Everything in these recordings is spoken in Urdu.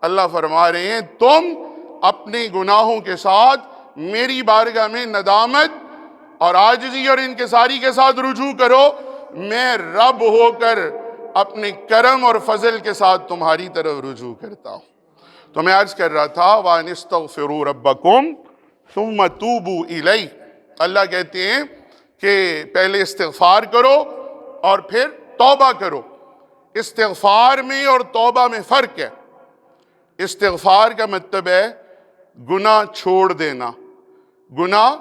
اللہ فرما رہے ہیں تم اپنے گناہوں کے ساتھ میری بارگاہ میں ندامت اور عاجزی اور انکساری کے ساتھ رجوع کرو، میں رب ہو کر اپنے کرم اور فضل کے ساتھ تمہاری طرف رجوع کرتا ہوں۔ تو میں عرض کر رہا تھا وَأَنِ اسْتَغْفِرُوا رَبَّكُمْ ثُمَّ تُوبُوا إِلَيْهِ، اللہ کہتے ہیں کہ پہلے استغفار کرو اور پھر توبہ کرو۔ استغفار میں اور توبہ میں فرق ہے۔ استغفار کا مطلب ہے گناہ چھوڑ دینا، گناہ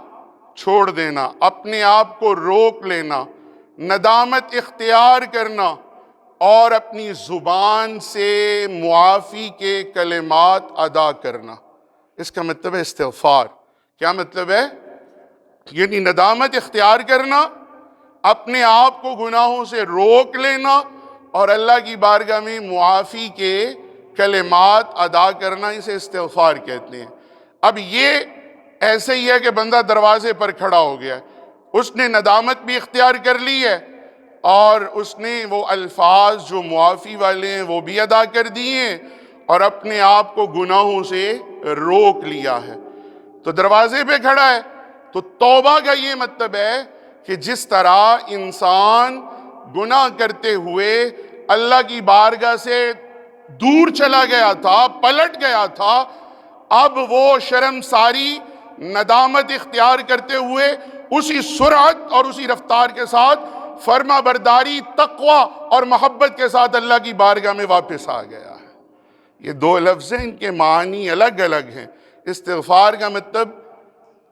چھوڑ دینا، اپنے آپ کو روک لینا، ندامت اختیار کرنا اور اپنی زبان سے معافی کے کلمات ادا کرنا، اس کا مطلب ہے استغفار۔ کیا مطلب ہے؟ یعنی ندامت اختیار کرنا، اپنے آپ کو گناہوں سے روک لینا اور اللہ کی بارگاہ میں معافی کے کلمات ادا کرنا، اسے استغفار کہتے ہیں۔ اب یہ ایسے ہی ہے کہ بندہ دروازے پر کھڑا ہو گیا، اس نے ندامت بھی اختیار کر لی ہے اور اس نے وہ الفاظ جو معافی والے ہیں وہ بھی ادا کر دیے ہیں اور اپنے آپ کو گناہوں سے روک لیا ہے، تو دروازے پہ کھڑا ہے۔ تو توبہ کا یہ مطلب ہے کہ جس طرح انسان گناہ کرتے ہوئے اللہ کی بارگاہ سے دور چلا گیا تھا، پلٹ گیا تھا، اب وہ شرمساری ندامت اختیار کرتے ہوئے اسی سرعت اور اسی رفتار کے ساتھ فرما برداری، تقوی اور محبت کے ساتھ اللہ کی بارگاہ میں واپس آ گیا ہے۔ یہ دو لفظ ہیں، ان کے معنی الگ الگ ہیں۔ استغفار کا مطلب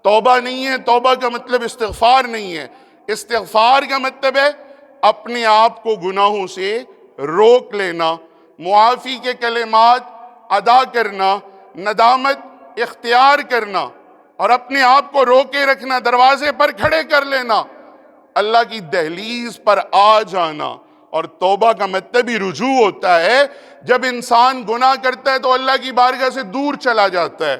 توبہ نہیں ہے، توبہ کا مطلب استغفار نہیں ہے۔ استغفار کا مطلب ہے اپنے آپ کو گناہوں سے روک لینا، معافی کے کلمات ادا کرنا، ندامت اختیار کرنا اور اپنے آپ کو روکے رکھنا، دروازے پر کھڑے کر لینا، اللہ کی دہلیز پر آ جانا۔ اور توبہ کا مطلب ہی رجوع ہوتا ہے۔ جب انسان گناہ کرتا ہے تو اللہ کی بارگاہ سے دور چلا جاتا ہے،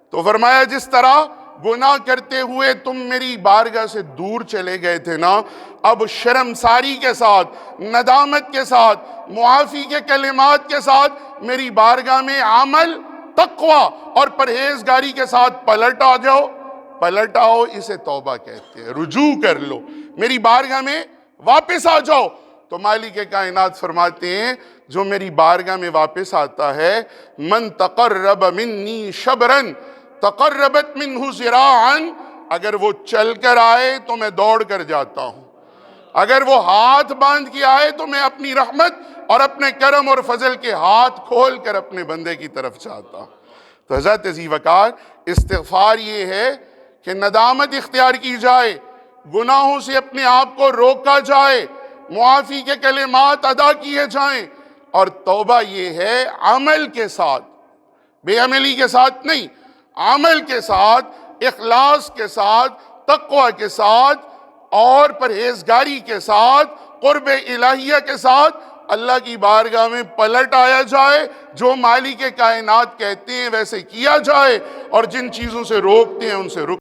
تو فرمایا جس طرح گناہ کرتے ہوئے تم میری بارگاہ سے دور چلے گئے تھے نا، اب شرمساری کے ساتھ، ندامت کے ساتھ، معافی کے کلمات کے ساتھ میری بارگاہ میں عمل، تقوی اور پرہیزگاری کے ساتھ پلٹ آ جاؤ۔ پلٹ آؤ، اسے توبہ کہتے ہیں، رجوع کر لو، میری بارگاہ میں واپس آ جاؤ۔ تو مالک کائنات فرماتے ہیں جو میری بارگاہ میں واپس آتا ہے، من تقرب منی شبرن تقربت منہ ذراعا، اگر وہ چل کر آئے تو میں دوڑ کر جاتا ہوں، اگر وہ ہاتھ باندھ کے آئے تو میں اپنی رحمت اور اپنے کرم اور فضل کے ہاتھ کھول کر اپنے بندے کی طرف جاتا ہوں۔ تو حضرت عزیز وقار، استغفار یہ ہے کہ ندامت اختیار کی جائے، گناہوں سے اپنے آپ کو روکا جائے، معافی کے کلمات ادا کیے جائیں، اور توبہ یہ ہے عمل کے ساتھ، بے عملی کے ساتھ نہیں، عمل کے ساتھ، اخلاص کے ساتھ، تقوی کے ساتھ اور پرہیزگاری کے ساتھ، قرب الہیہ کے ساتھ اللہ کی بارگاہ میں پلٹ آیا جائے، جو مالک کائنات کہتے ہیں ویسے کیا جائے، اور جن چیزوں سے روکتے ہیں ان سے رک